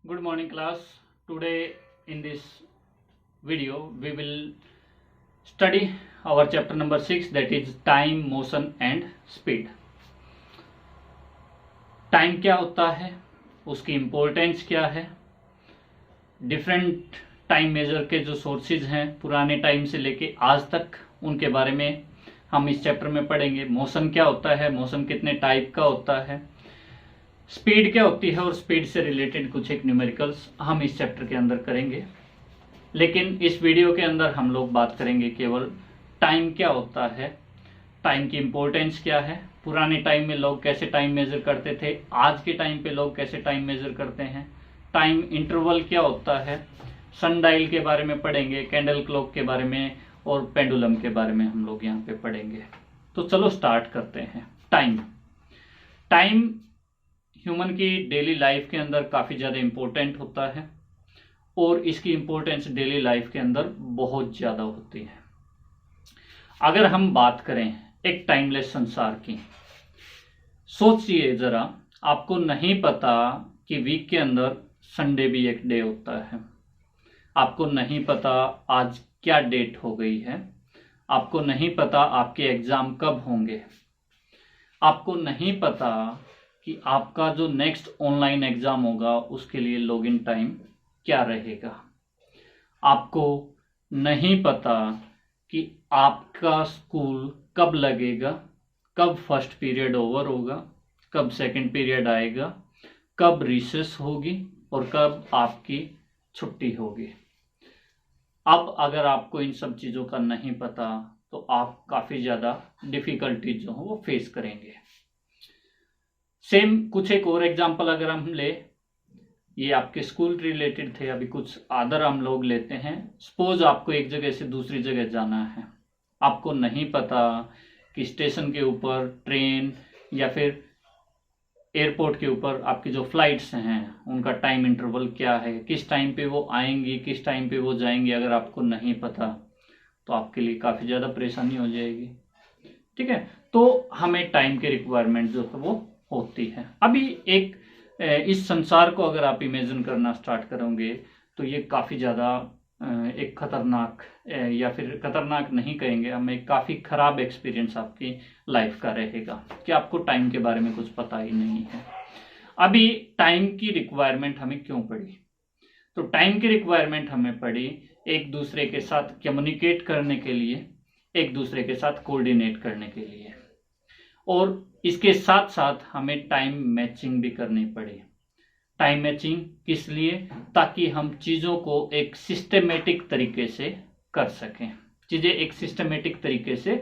Good morning class. Today in this video we will study our chapter number 6, that is time, motion and speed. Time क्या होता है, उसकी importance क्या है, different time major के जो सोर्सेज हैं पुराने टाइम से लेके आज तक, उनके बारे में हम इस चैप्टर में पढ़ेंगे। मोशन क्या होता है, मोशन कितने टाइप का होता है, स्पीड क्या होती है और स्पीड से रिलेटेड कुछ एक न्यूमेरिकल्स हम इस चैप्टर के अंदर करेंगे। लेकिन इस वीडियो के अंदर हम लोग बात करेंगे केवल टाइम क्या होता है, टाइम की इम्पोर्टेंस क्या है, पुराने टाइम में लोग कैसे टाइम मेजर करते थे, आज के टाइम पे लोग कैसे टाइम मेजर करते हैं, टाइम इंटरवल क्या होता है, सनडायल के बारे में पढ़ेंगे, कैंडल क्लॉक के बारे में और पेंडुलम के बारे में हम लोग यहाँ पे पढ़ेंगे। तो चलो स्टार्ट करते हैं। टाइम ह्यूमन की डेली लाइफ के अंदर काफ़ी ज़्यादा इम्पोर्टेंट होता है और इसकी इम्पोर्टेंस डेली लाइफ के अंदर बहुत ज़्यादा होती है। अगर हम बात करें एक टाइमलेस संसार की, सोचिए ज़रा, आपको नहीं पता कि वीक के अंदर संडे भी एक डे होता है, आपको नहीं पता आज क्या डेट हो गई है, आपको नहीं पता आपके एग्ज़ाम कब होंगे, आपको नहीं पता कि आपका जो नेक्स्ट ऑनलाइन एग्ज़ाम होगा उसके लिए लॉगिन टाइम क्या रहेगा, आपको नहीं पता कि आपका स्कूल कब लगेगा, कब फर्स्ट पीरियड ओवर होगा, कब सेकंड पीरियड आएगा, कब रिसेस होगी और कब आपकी छुट्टी होगी। अब अगर आपको इन सब चीज़ों का नहीं पता तो आप काफ़ी ज़्यादा डिफ़िकल्टीज जो हो वो फेस करेंगे। सेम कुछ एक और एग्जांपल अगर हम ले, ये आपके स्कूल रिलेटेड थे, अभी कुछ अदर हम लोग लेते हैं। सपोज आपको एक जगह से दूसरी जगह जाना है, आपको नहीं पता कि स्टेशन के ऊपर ट्रेन या फिर एयरपोर्ट के ऊपर आपकी जो फ्लाइट्स हैं उनका टाइम इंटरवल क्या है, किस टाइम पे वो आएंगी, किस टाइम पे वो जाएंगी। अगर आपको नहीं पता तो आपके लिए काफ़ी ज़्यादा परेशानी हो जाएगी। ठीक है, तो हमें टाइम के रिक्वायरमेंट जो है वो होती है। अभी एक इस संसार को अगर आप इमेजिन करना स्टार्ट करोगे तो ये काफ़ी ज़्यादा एक खतरनाक, या फिर खतरनाक नहीं कहेंगे, हमें काफ़ी ख़राब एक्सपीरियंस आपकी लाइफ का रहेगा कि आपको टाइम के बारे में कुछ पता ही नहीं है। अभी टाइम की रिक्वायरमेंट हमें क्यों पड़ी? तो टाइम की रिक्वायरमेंट हमें पड़ी एक दूसरे के साथ कम्युनिकेट करने के लिए, एक दूसरे के साथ कोऑर्डिनेट करने के लिए, और इसके साथ साथ हमें टाइम मैचिंग भी करनी पड़ी। टाइम मैचिंग किस लिए? ताकि हम चीज़ों को एक सिस्टमेटिक तरीके से कर सकें, चीज़ें एक सिस्टमेटिक तरीके से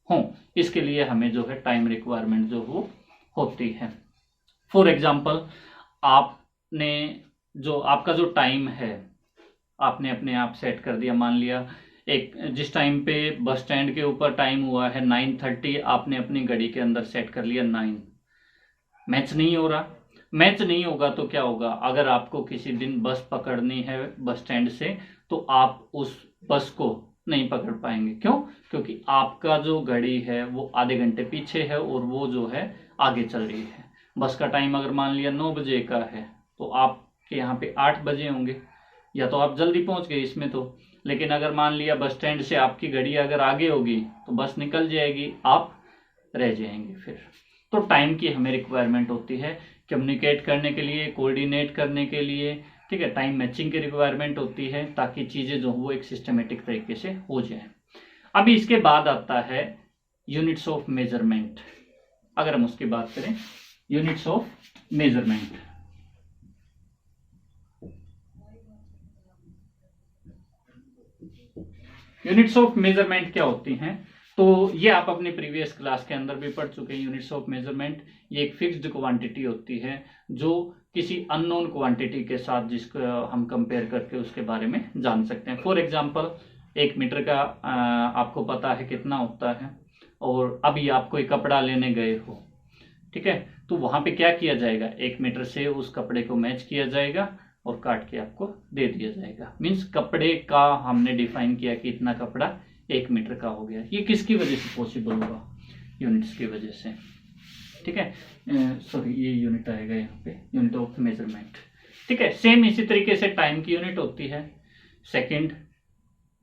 हों, इसके लिए हमें जो है टाइम रिक्वायरमेंट जो वो होती है। फॉर एग्जाम्पल, आपने जो आपका जो टाइम है आपने अपने आप सेट कर दिया। मान लिया एक जिस टाइम पे बस स्टैंड के ऊपर टाइम हुआ है 9:30, आपने अपनी घड़ी के अंदर सेट कर लिया 9। मैच नहीं हो रहा, मैच नहीं होगा तो क्या होगा? अगर आपको किसी दिन बस पकड़नी है बस स्टैंड से तो आप उस बस को नहीं पकड़ पाएंगे। क्यों? क्योंकि आपका जो घड़ी है वो आधे घंटे पीछे है और वो जो है आगे चल रही है। बस का टाइम अगर मान लिया 9 बजे का है तो आपके यहाँ पे 8 बजे होंगे, या तो आप जल्दी पहुंच गए इसमें तो। लेकिन अगर मान लिया बस स्टैंड से आपकी घड़ी अगर आगे होगी तो बस निकल जाएगी, आप रह जाएंगे फिर। तो टाइम की हमें रिक्वायरमेंट होती है कम्युनिकेट करने के लिए, कोऑर्डिनेट करने के लिए। ठीक है, टाइम मैचिंग की रिक्वायरमेंट होती है ताकि चीज़ें जो वो एक सिस्टमेटिक तरीके से हो जाए। अभी इसके बाद आता है यूनिट्स ऑफ मेजरमेंट। अगर हम उसकी बात करें, units of measurement, units of measurement क्या होती हैं? तो ये आप अपने प्रीवियस क्लास के अंदर भी पढ़ चुके हैं। यूनिट्स ऑफ मेजरमेंट ये एक फिक्स्ड क्वांटिटी होती है जो किसी अननोन क्वांटिटी के साथ जिसको हम कंपेयर करके उसके बारे में जान सकते हैं। फॉर एग्जांपल, 1 मीटर का आपको पता है कितना होता है, और अभी आप कोई कपड़ा लेने गए हो, ठीक है, तो वहां पे क्या किया जाएगा? 1 मीटर से उस कपड़े को मैच किया जाएगा और काट के आपको दे दिया जाएगा। मीन्स कपड़े का हमने डिफाइन किया कि इतना कपड़ा 1 मीटर का हो गया। ये किसकी वजह से पॉसिबल होगा? यूनिट्स की वजह से। ठीक है, सॉरी ये यूनिट आएगा यहाँ पे, यूनिट ऑफ मेजरमेंट। ठीक है। सेम इसी तरीके से टाइम की यूनिट होती है सेकंड,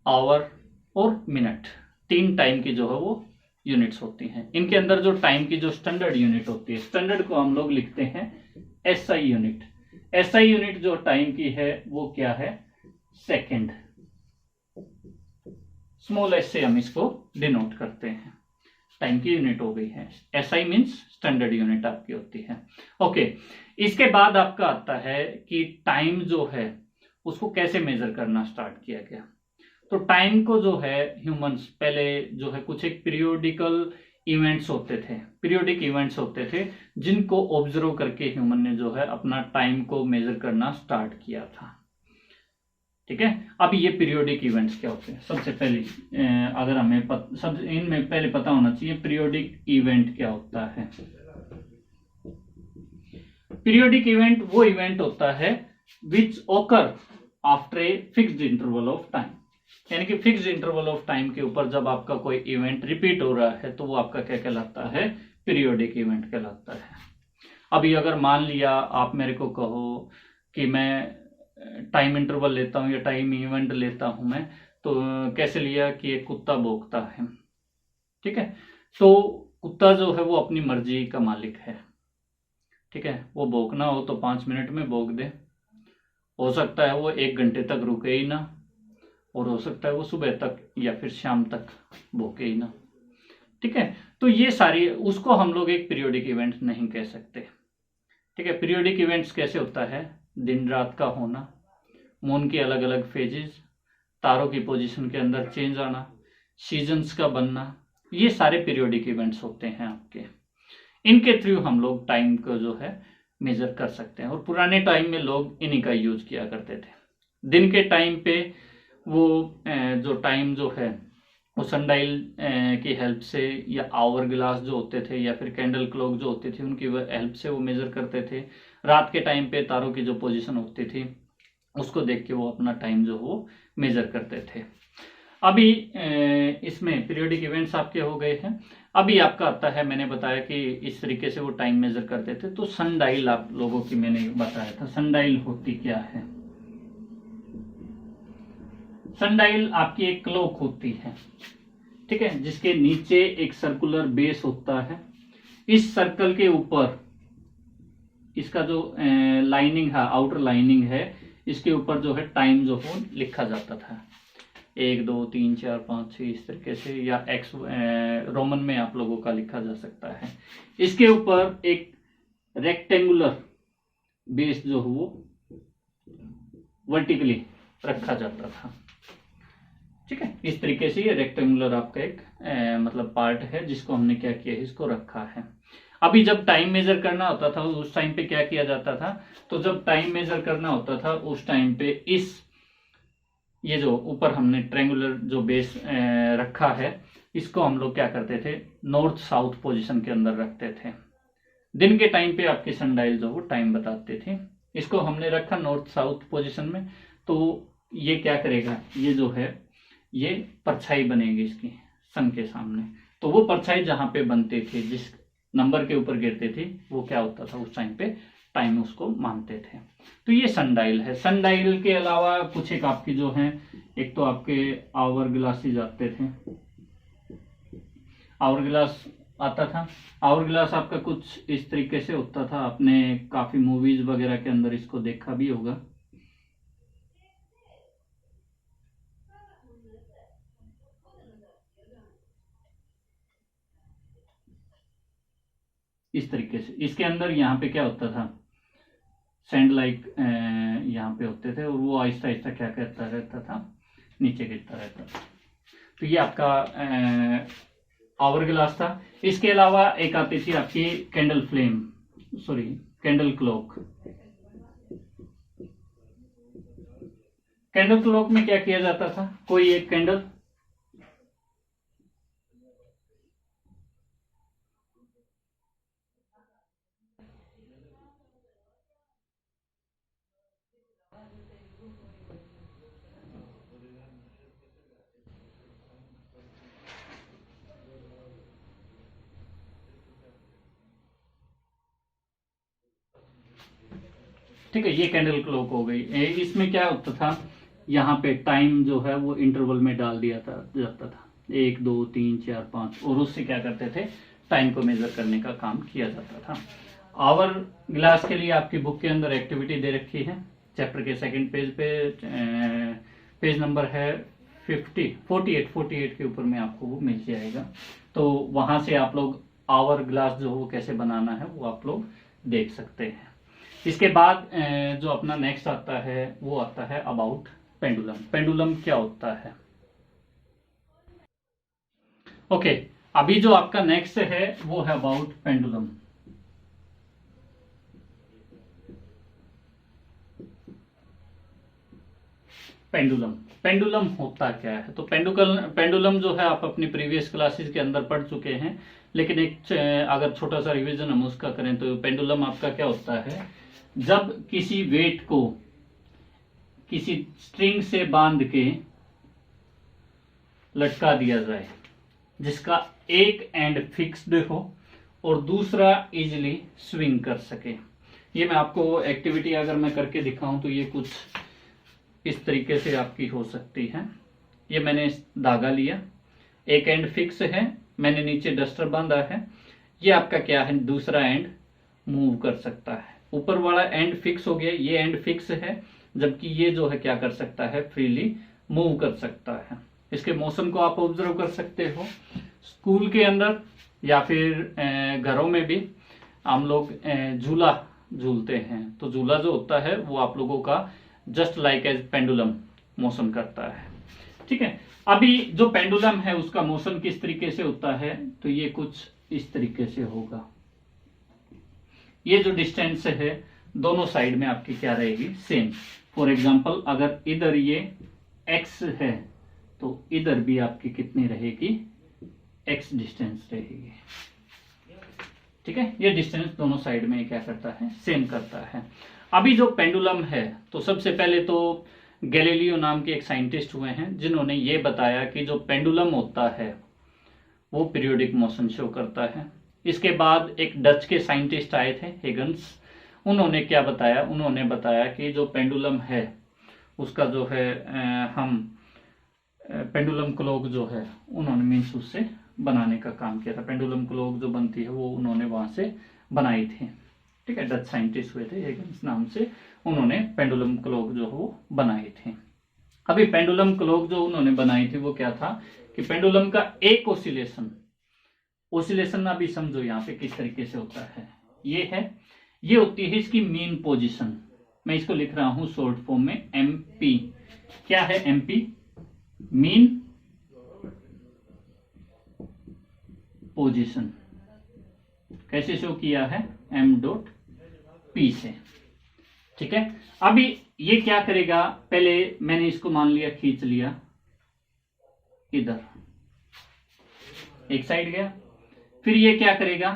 आवर और मिनट, 3 टाइम की जो है वो यूनिट्स होती हैं। इनके अंदर जो टाइम की जो स्टैंडर्ड यूनिट होती है, स्टैंडर्ड को हम लोग लिखते हैं एसआई यूनिट। एसआई यूनिट जो टाइम की है वो क्या है, सेकंड, स्मॉल एस से हम इसको डिनोट करते हैं। टाइम की यूनिट हो गई है, एसआई मींस स्टैंडर्ड यूनिट आपकी होती है। ओके, इसके बाद आपका आता है कि टाइम जो है उसको कैसे मेजर करना स्टार्ट किया गया। तो टाइम को जो है ह्यूमंस पहले जो है कुछ एक पीरियोडिकल इवेंट्स होते थे, पीरियोडिक इवेंट्स होते थे जिनको ऑब्जर्व करके ह्यूमन ने जो है अपना टाइम को मेजर करना स्टार्ट किया था। ठीक है, अब ये पीरियोडिक इवेंट्स क्या होते हैं, सबसे पहले अगर हमें सब इनमें पहले पता होना चाहिए पीरियोडिक इवेंट क्या होता है। पीरियोडिक इवेंट वो इवेंट होता है विच ओकर after a fixed interval of time, यानी कि फिक्स्ड इंटरवल ऑफ टाइम के ऊपर जब आपका कोई इवेंट रिपीट हो रहा है तो वो आपका क्या कहलाता है, पीरियोडिक इवेंट कहलाता है। अभी अगर मान लिया आप मेरे को कहो कि मैं टाइम इंटरवल लेता हूं या टाइम इवेंट लेता हूं मैं, तो कैसे लिया कि एक कुत्ता भौंकता है। ठीक है, तो कुत्ता जो है वो अपनी मर्जी का मालिक है। ठीक है, वो भौंकना हो तो 5 मिनट में भौंक दे, हो सकता है वो 1 घंटे तक रुके ही ना, और हो सकता है वो सुबह तक या फिर शाम तक भौंके ही ना। ठीक है, तो ये सारी उसको हम लोग एक पीरियोडिक इवेंट नहीं कह सकते। ठीक है, पीरियोडिक इवेंट्स कैसे होता है, दिन रात का होना, मून के अलग अलग फेजेस, तारों की पोजीशन के अंदर चेंज आना, सीजन्स का बनना, ये सारे पीरियोडिक इवेंट्स होते हैं आपके। इनके थ्रू हम लोग टाइम को जो है मेजर कर सकते हैं, और पुराने टाइम में लोग इन्हीं का यूज किया करते थे। दिन के टाइम पे वो जो टाइम जो है वो सनडाइल की हेल्प से, या आवर ग्लास जो होते थे या फिर कैंडल क्लॉक जो होते थे उनकी हेल्प से वो मेजर करते थे। रात के टाइम पे तारों की जो पोजीशन होती थी उसको देख के वो अपना टाइम जो वो मेजर करते थे। अभी इसमें पीरियोडिक इवेंट्स आपके हो गए हैं। अभी आपका आता है, मैंने बताया कि इस तरीके से वो टाइम मेजर करते थे, तो सनडाइल आप लोगों की मैंने बताया था, सनडाइल होती क्या है। सनडाइल आपकी एक क्लॉक होती है, ठीक है, जिसके नीचे एक सर्कुलर बेस होता है। इस सर्कल के ऊपर इसका जो लाइनिंग है, आउटर लाइनिंग है, इसके ऊपर जो है टाइम जो है लिखा जाता था, 1 2 3 4 5 6 इस तरीके से, या एक्स रोमन में आप लोगों का लिखा जा सकता है। इसके ऊपर एक रेक्टेंगुलर बेस जो है वो वर्टिकली रखा जाता था। ठीक है, इस तरीके से ये रेक्टेंगुलर आपका एक मतलब पार्ट है जिसको हमने क्या किया है, इसको रखा है। अभी जब टाइम मेजर करना होता था उस टाइम पे क्या किया जाता था, तो जब टाइम मेजर करना होता था उस टाइम पे इस ये जो ऊपर हमने ट्रायंगुलर जो बेस रखा है, इसको हम लोग क्या करते थे, नॉर्थ साउथ पोजीशन के अंदर रखते थे। दिन के टाइम पे आपकी सनडाइल जो वो टाइम बताते थे, इसको हमने रखा नॉर्थ साउथ पोजीशन में। तो ये क्या करेगा, ये जो है ये परछाई बनेगी इसकी सन के सामने, तो वो परछाई जहां पे बनते थे, जिस नंबर के ऊपर गिरते थे, वो क्या होता था उस टाइम पे टाइम उसको मानते थे। तो ये सनडाइल है। सनडाइल के अलावा कुछ एक आपकी जो है, एक तो आपके आवर ग्लासेस आते थे, आवर ग्लास आता था। आवर ग्लास आपका कुछ इस तरीके से होता था, आपने काफी मूवीज वगैरह के अंदर इसको देखा भी होगा। इस तरीके से इसके अंदर यहाँ पे क्या होता था, सैंड लाइक यहाँ पे होते थे, और वो आहिस्ता आहिस्ता क्या करता रहता था, नीचे गिरता रहता था। तो ये आपका आवर ग्लास था। इसके अलावा एक आती थी आपकी candle flame, sorry candle clock. Candle clock में क्या किया जाता था, कोई एक कैंडल ठीक है, ये कैंडल क्लॉक हो गई। इसमें क्या होता था, यहाँ पे टाइम जो है वो इंटरवल में डाल दिया जाता था, 1 2 3 4 5, और उससे क्या करते थे, टाइम को मेजर करने का काम किया जाता था। आवर ग्लास के लिए आपकी बुक के अंदर एक्टिविटी दे रखी है, चैप्टर के सेकंड पेज पे, पेज नंबर है 48 के ऊपर में आपको वो मिल जाएगा। तो वहां से आप लोग आवर ग्लास जो वो कैसे बनाना है वो आप लोग देख सकते हैं। इसके बाद जो अपना नेक्स्ट आता है वो आता है अबाउट पेंडुलम। पेंडुलम क्या होता है, ओके। अभी जो आपका नेक्स्ट है वो है अबाउट पेंडुलम। पेंडुलम, पेंडुलम होता क्या है, तो पेंडुलम जो है आप अपनी प्रीवियस क्लासेस के अंदर पढ़ चुके हैं, लेकिन एक अगर छोटा सा रिवीजन हम उसका करें तो पेंडुलम आपका क्या होता है, जब किसी वेट को किसी स्ट्रिंग से बांध के लटका दिया जाए, जिसका एक एंड फिक्स्ड हो और दूसरा इजिली स्विंग कर सके। ये मैं आपको एक्टिविटी अगर मैं करके दिखाऊं तो ये कुछ इस तरीके से आपकी हो सकती है। ये मैंने धागा लिया, एक एंड फिक्स है, मैंने नीचे डस्टर बांधा है, ये आपका क्या है, दूसरा एंड मूव कर सकता है। ऊपर वाला एंड फिक्स हो गया, ये एंड फिक्स है, जबकि ये जो है क्या कर सकता है, फ्रीली मूव कर सकता है। इसके मोशन को आप ऑब्जर्व कर सकते हो। स्कूल के अंदर या फिर घरों में भी हम लोग झूला झूलते हैं, तो झूला जो होता है वो आप लोगों का just like as pendulum motion करता है, ठीक है। अभी जो पेंडुलम है उसका मोशन किस तरीके से होता है, तो ये कुछ इस तरीके से होगा। ये जो डिस्टेंस है दोनों साइड में आपकी क्या रहेगी, सेम। फॉर एग्जाम्पल अगर इधर ये x है तो इधर भी आपकी कितनी रहेगी, x डिस्टेंस रहेगी, ठीक है। ये डिस्टेंस दोनों साइड में क्या करता है, सेम करता है। अभी जो पेंडुलम है, तो सबसे पहले तो गैलीलियो नाम के एक साइंटिस्ट हुए हैं जिन्होंने ये बताया कि जो पेंडुलम होता है वो पीरियोडिक मोशन शो करता है। इसके बाद एक डच के साइंटिस्ट आए थे, हेगन्स, उन्होंने क्या बताया, उन्होंने बताया कि जो पेंडुलम है उसका जो है हम पेंडुलम क्लॉक जो है उन्होंने मीन्स उससे बनाने का काम किया था। पेंडुलम क्लॉक जो बनती है वो उन्होंने वहां से बनाई थी, ठीक है। डच साइंटिस्ट हुए थे हेगन्स नाम से, उन्होंने पेंडुलम क्लॉक जो वो बनाई थी। अभी पेंडुलम क्लॉक जो उन्होंने बनाई थी वो क्या था कि पेंडुलम का एक ओसिलेशन अभी समझो यहाँ पे किस तरीके से होता है। ये होती है इसकी मीन पोजीशन, मैं इसको लिख रहा हूं शॉर्ट फॉर्म में MP। क्या है MP, मीन पोजीशन। कैसे शो किया है, M.P से, ठीक है। अभी ये क्या करेगा, पहले मैंने इसको मान लिया, खींच लिया इधर, एक साइड गया, फिर ये क्या करेगा,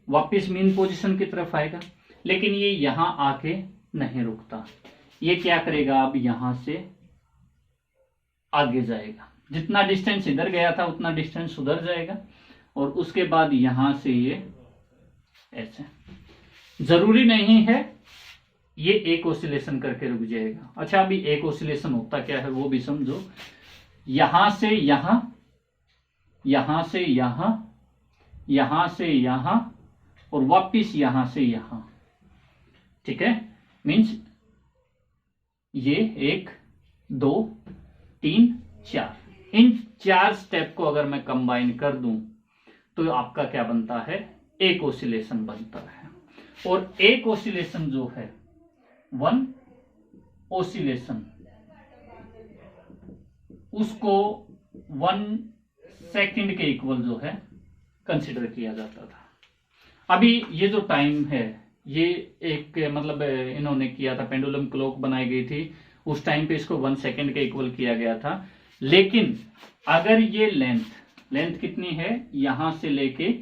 वापस मीन पोजीशन की तरफ आएगा, लेकिन ये यहां आके नहीं रुकता। ये क्या करेगा, अब यहां से आगे जाएगा, जितना डिस्टेंस इधर गया था उतना डिस्टेंस उधर जाएगा, और उसके बाद यहां से ये ऐसे। जरूरी नहीं है ये एक ऑसिलेशन करके रुक जाएगा। अच्छा, अभी एक ऑसिलेशन होता क्या है वो भी समझो। यहां से यहां, यहां से यहां, यहां से यहां, और वापिस यहां से यहां, ठीक है। मीन्स ये 1 2 3 4, इन 4 स्टेप को अगर मैं कंबाइन कर दूं तो आपका क्या बनता है, एक ऑसिलेशन बनता है। और एक ऑसिलेशन जो है, 1 ऑसिलेशन, उसको 1 सेकंड के इक्वल जो है कंसिडर किया जाता था। अभी ये जो टाइम है, ये एक मतलब इन्होंने किया था, पेंडुलम क्लॉक बनाई गई थी उस टाइम पे, इसको 1 सेकंड के इक्वल किया गया था। लेकिन अगर ये लेंथ कितनी है, यहां से लेके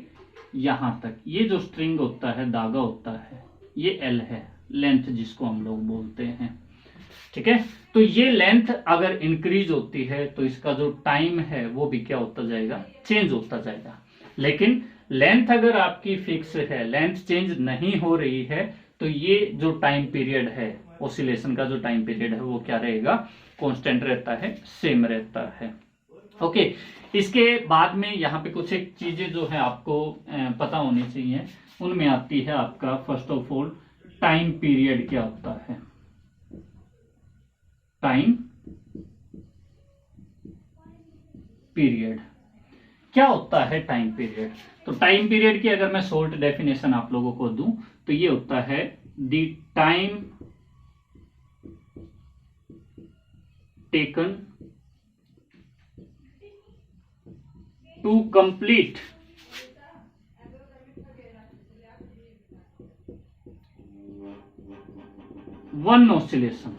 यहां तक, ये जो स्ट्रिंग होता है, धागा होता है, ये L है, लेंथ जिसको हम लोग बोलते हैं, ठीक है। तो ये लेंथ अगर इंक्रीज होती है तो इसका जो टाइम है वो भी क्या होता जाएगा, चेंज होता जाएगा। लेकिन लेंथ अगर आपकी फिक्स है, लेंथ चेंज नहीं हो रही है, तो ये जो टाइम पीरियड है ऑसिलेशन का, जो टाइम पीरियड है वो क्या रहेगा, कांस्टेंट रहता है, सेम रहता है। ओके, इसके बाद में यहाँ पे कुछ एक चीजें जो है आपको पता होनी चाहिए, उनमें आती है आपका first of all time period क्या होता है। टाइम पीरियड क्या होता है, टाइम पीरियड। तो टाइम पीरियड की अगर मैं शॉर्ट डेफिनेशन आप लोगों को दूं तो ये होता है the time taken to complete one oscillation.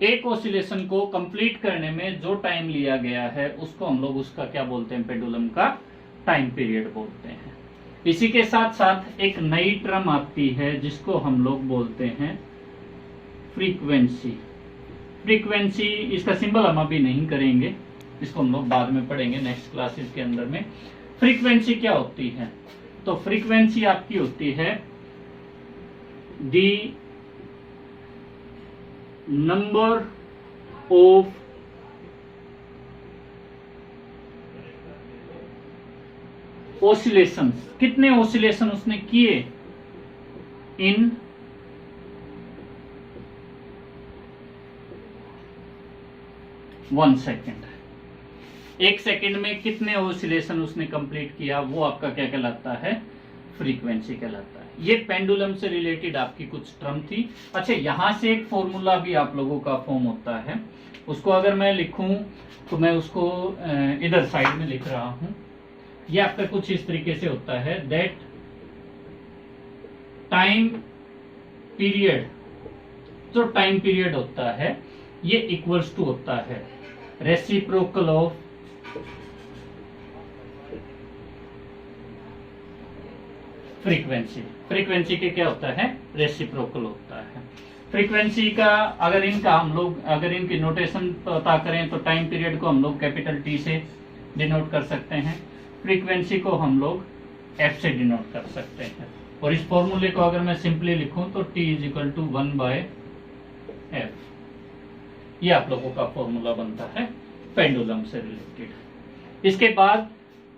एक ऑसिलेशन को कंप्लीट करने में जो टाइम लिया गया है उसको हम लोग उसका क्या बोलते हैं, पेंडुलम का टाइम पीरियड बोलते हैं। इसी के साथ साथ एक नई टर्म आती है जिसको हम लोग बोलते हैं फ्रीक्वेंसी। फ्रीक्वेंसी, इसका सिंबल हम अभी नहीं करेंगे, इसको हम लोग बाद में पढ़ेंगे नेक्स्ट क्लासेस के अंदर में। फ्रीक्वेंसी क्या होती है, तो फ्रीक्वेंसी आपकी होती है दी नंबर ऑफ ऑसिलेशन, कितने ऑसिलेशन उसने किए इन वन सेकेंड। एक सेकेंड में कितने ऑसिलेशन उसने कंप्लीट किया, वो आपका क्या कहलाता है, फ्रीक्वेंसी कहलाता है। ये पेंडुलम से रिलेटेड आपकी कुछ टर्म थी। अच्छा, यहां से एक फॉर्मूला भी आप लोगों का फॉर्म होता है, उसको अगर मैं लिखूं तो मैं उसको इधर साइड में लिख रहा हूं। ये आपका कुछ इस तरीके से होता है, दैट टाइम पीरियड, जो टाइम पीरियड होता है ये इक्वल्स टू होता है रेसिप्रोकल ऑफ फ्रीक्वेंसी। फ्रीक्वेंसी के क्या होता है, रेसिप्रोकल होता है। फ्रीक्वेंसी का अगर इनकी नोटेशन पता करें तो टाइम पीरियड को हम लोग कैपिटल टी से डिनोट कर सकते हैं, फ्रीक्वेंसी को हम लोग एफ से डिनोट कर सकते हैं। और इस फॉर्मूले को अगर मैं सिंपली लिखूं तो T is equal to 1/f, ये आप लोगों का फॉर्मूला बनता है पेंडुलम से रिलेटेड। इसके बाद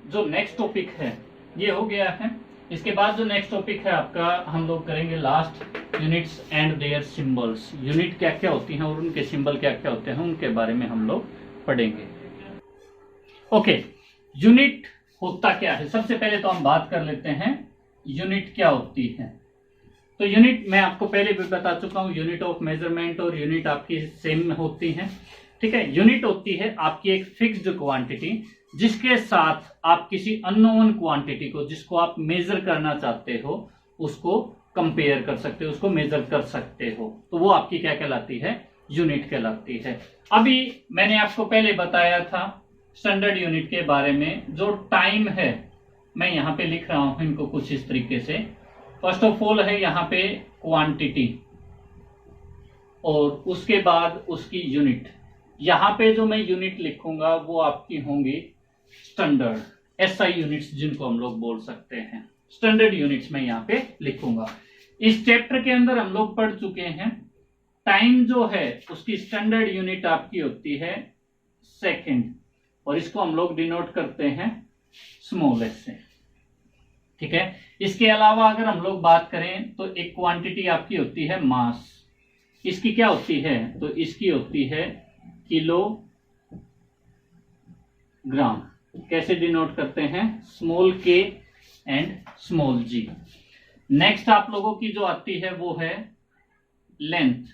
जो नेक्स्ट टॉपिक है ये हो गया है। इसके बाद जो नेक्स्ट टॉपिक है आपका, हम लोग करेंगे last units and their symbols. Unit क्या क्या होती हैं और उनके सिंबल क्या क्या होते हैं, उनके बारे में हम लोग पढ़ेंगे। ओके, यूनिट होता क्या है, सबसे पहले तो हम बात कर लेते हैं यूनिट क्या होती है। तो यूनिट मैं आपको पहले भी बता चुका हूं, यूनिट ऑफ मेजरमेंट और यूनिट आपकी सेम होती हैं, ठीक है। यूनिट होती है आपकी एक फिक्स्ड क्वांटिटी जिसके साथ आप किसी अननोन क्वांटिटी को, जिसको आप मेजर करना चाहते हो, उसको कंपेयर कर सकते हो, उसको मेजर कर सकते हो, तो वो आपकी क्या कहलाती है, यूनिट कहलाती है। अभी मैंने आपको पहले बताया था स्टैंडर्ड यूनिट के बारे में। जो टाइम है मैं यहाँ पे लिख रहा हूं इनको कुछ इस तरीके से। फर्स्ट ऑफ ऑल है यहाँ पे क्वांटिटी और उसके बाद उसकी यूनिट। यहाँ पे जो मैं यूनिट लिखूंगा वो आपकी होंगी स्टैंडर्ड, एसआई यूनिट्स जिनको हम लोग बोल सकते हैं। स्टैंडर्ड यूनिट्स में यहाँ पे लिखूंगा। इस चैप्टर के अंदर हम लोग पढ़ चुके हैं टाइम जो है उसकी स्टैंडर्ड यूनिट आपकी होती है सेकंड, और इसको हम लोग डिनोट करते हैं स्मॉल एस से, ठीक है। इसके अलावा अगर हम लोग बात करें तो एक क्वांटिटी आपकी होती है मास। इसकी क्या होती है, तो इसकी होती है किलोग्राम। कैसे डिनोट करते हैं, स्मॉल के एंड स्मॉल जी। नेक्स्ट आप लोगों की जो आती है वो है लेंथ।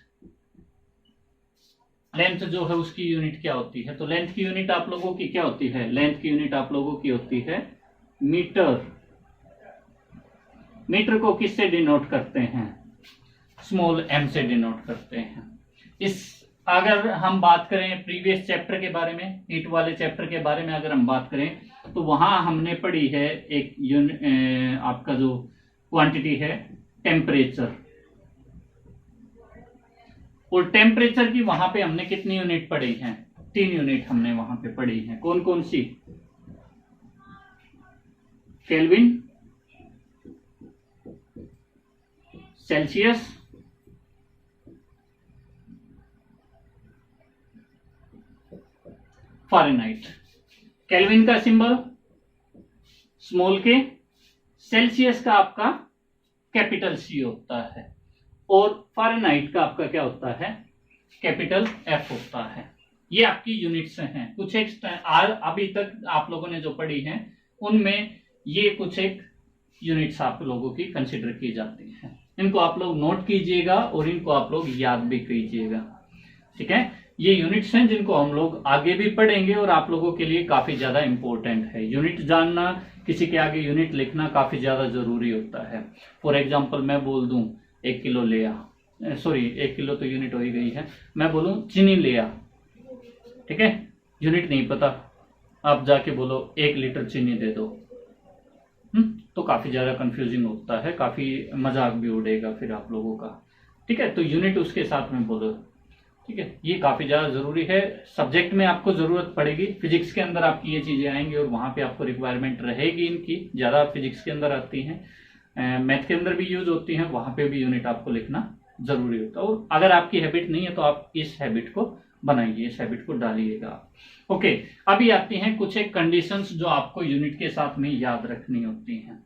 लेंथ जो है उसकी यूनिट क्या होती है, तो लेंथ की यूनिट आप लोगों की क्या होती है, लेंथ की यूनिट आप लोगों की होती है मीटर। मीटर को किससे डिनोट करते हैं, स्मॉल एम से डिनोट करते हैं। इस अगर हम बात करें प्रीवियस चैप्टर के बारे में, हीट वाले चैप्टर के बारे में अगर हम बात करें तो वहां हमने पढ़ी है एक आपका जो क्वांटिटी है टेम्परेचर, और टेम्परेचर की वहां पे हमने कितनी यूनिट पढ़ी है, 3 यूनिट हमने वहां पे पढ़ी है। कौन कौन सी, केल्विन, सेल्सियस, फ़ारेनहाइट। केल्विन का सिंबल स्मॉल के, सेल्सियस का आपका कैपिटल सी होता है, और फ़ारेनहाइट का आपका क्या होता है, कैपिटल एफ होता है। ये आपकी यूनिट्स हैं। कुछ एक अभी तक आप लोगों ने जो पढ़ी हैं उनमें ये कुछ एक यूनिट्स आप लोगों की कंसिडर की जाती हैं। इनको आप लोग नोट कीजिएगा और इनको आप लोग याद भी कीजिएगा, ठीक है। ये यूनिट्स हैं जिनको हम लोग आगे भी पढ़ेंगे और आप लोगों के लिए काफी ज्यादा इंपॉर्टेंट है। यूनिट जानना, किसी के आगे यूनिट लिखना काफी ज्यादा जरूरी होता है। फॉर एग्जाम्पल मैं बोल दूं 1 किलो लिया, सॉरी 1 किलो तो यूनिट हो ही गई है, मैं बोलूं चीनी लिया, ठीक है, यूनिट नहीं पता, आप जाके बोलो 1 लीटर चीनी दे दो, तो काफी ज्यादा कंफ्यूजिंग होता है, काफी मजाक भी उड़ेगा फिर आप लोगों का, ठीक है। तो यूनिट उसके साथ में बोलो, ठीक है। ये काफी ज्यादा जरूरी है। सब्जेक्ट में आपको जरूरत पड़ेगी, फिजिक्स के अंदर आपकी ये चीजें आएंगी और वहां पे आपको रिक्वायरमेंट रहेगी इनकी, ज्यादा फिजिक्स के अंदर आती हैं, मैथ के अंदर भी यूज होती हैं, वहां पे भी यूनिट आपको लिखना जरूरी होता है। और अगर आपकी हैबिट नहीं है तो आप इस हैबिट को बनाइए, इस हैबिट को डालिएगा। ओके, अभी आती हैं कुछ एक कंडीशंस जो आपको यूनिट के साथ में याद रखनी होती हैं।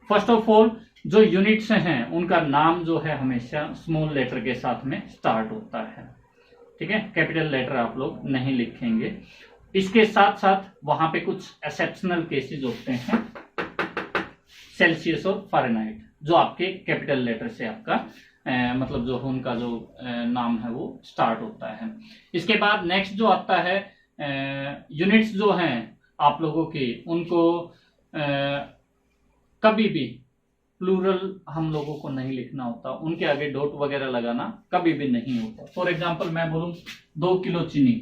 फर्स्ट ऑफ ऑल, जो यूनिट्स हैं उनका नाम जो है हमेशा स्मॉल लेटर के साथ में स्टार्ट होता है, ठीक है, कैपिटल लेटर आप लोग नहीं लिखेंगे। इसके साथ साथ वहां पे कुछ एक्सेप्शनल केसेस होते हैं, सेल्सियस और फ़ारेनहाइट, जो आपके कैपिटल लेटर से आपका मतलब जो उनका जो नाम है वो स्टार्ट होता है। इसके बाद नेक्स्ट जो आता है, यूनिट्स जो हैं आप लोगों की, उनको कभी भी प्लूरल हम लोगों को नहीं लिखना होता, उनके आगे डॉट वगैरह लगाना कभी भी नहीं होता। फॉर एग्जांपल मैं बोलूं 2 किलो चीनी,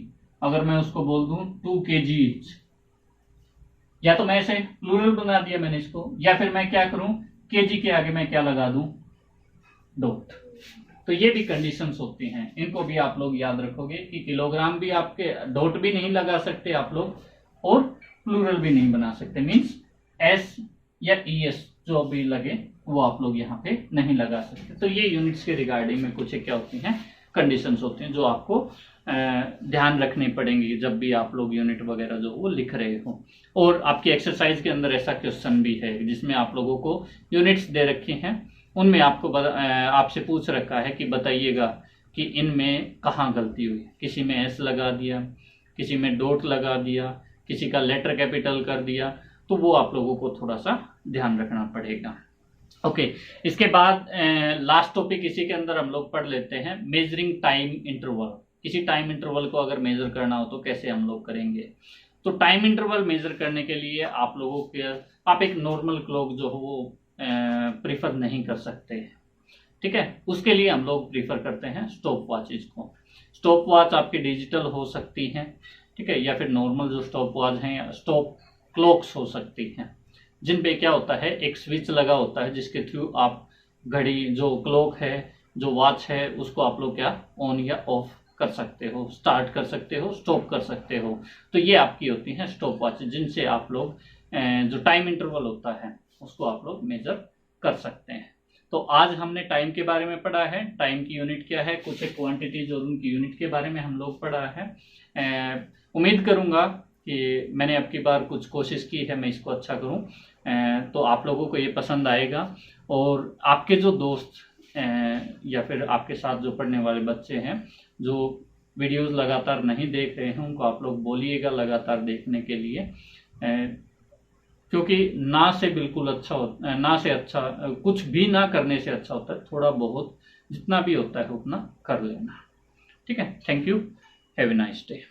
अगर मैं उसको बोल दूं 2 kg ईच, या तो मैं ऐसे प्लूरल बना दिया मैंने इसको, या फिर मैं क्या करूं, केजी के आगे मैं क्या लगा दूं, डॉट। तो ये भी कंडीशंस होती हैं, इनको भी आप लोग याद रखोगे कि किलोग्राम भी आपके डॉट भी नहीं लगा सकते आप लोग, और प्लूरल भी नहीं बना सकते, मींस एस या ES जो भी लगे वो आप लोग यहाँ पे नहीं लगा सकते। तो ये यूनिट्स के रिगार्डिंग में कुछ क्या होती हैं, कंडीशंस होती हैं जो आपको ध्यान रखनी पड़ेंगी जब भी आप लोग यूनिट वगैरह जो वो लिख रहे हो। और आपकी एक्सरसाइज के अंदर ऐसा क्वेश्चन भी है जिसमें आप लोगों को यूनिट्स दे रखी हैं, उनमें आपको आपसे पूछ रखा है कि बताइएगा कि इनमें कहाँ गलती हुई, किसी में एस लगा दिया, किसी में डॉट लगा दिया, किसी का लेटर कैपिटल कर दिया, तो वो आप लोगों को थोड़ा सा ध्यान रखना पड़ेगा। ओके, इसके बाद लास्ट टॉपिक इसी के अंदर हम लोग पढ़ लेते हैं, मेजरिंग टाइम इंटरवल। किसी टाइम इंटरवल को अगर मेजर करना हो तो कैसे हम लोग करेंगे। तो टाइम इंटरवल मेजर करने के लिए आप लोगों के, आप एक नॉर्मल क्लॉक जो हो वो प्रीफर नहीं कर सकते, ठीक है। उसके लिए हम लोग प्रीफर करते हैं स्टॉप वॉचेज को। स्टॉप वॉच आपकी डिजिटल हो सकती हैं, ठीक है, या फिर नॉर्मल जो स्टॉप वॉच हैं, स्टॉप क्लॉक्स हो सकती हैं, जिन पे क्या होता है एक स्विच लगा होता है जिसके थ्रू आप घड़ी जो क्लॉक है, जो वॉच है, उसको आप लोग क्या ऑन या ऑफ कर सकते हो, स्टार्ट कर सकते हो, स्टॉप कर सकते हो। तो ये आपकी होती हैं स्टॉप वॉच, जिनसे आप लोग जो टाइम इंटरवल होता है उसको आप लोग मेजर कर सकते हैं। तो आज हमने टाइम के बारे में पढ़ा है, टाइम की यूनिट क्या है, कुछ एक क्वांटिटीज और उनकी यूनिट के बारे में हम लोग पढ़ा है। उम्मीद करूंगा कि मैंने अब की बार कुछ कोशिश की है मैं इसको अच्छा करूं, तो आप लोगों को ये पसंद आएगा। और आपके जो दोस्त या फिर आपके साथ जो पढ़ने वाले बच्चे हैं जो वीडियोस लगातार नहीं देख रहे हैं, उनको आप लोग बोलिएगा लगातार देखने के लिए, क्योंकि ना से बिल्कुल अच्छा होता, ना से अच्छा कुछ भी ना करने से अच्छा होता है, थोड़ा बहुत जितना भी होता है उतना कर लेना, ठीक है। Thank you, have a nice day.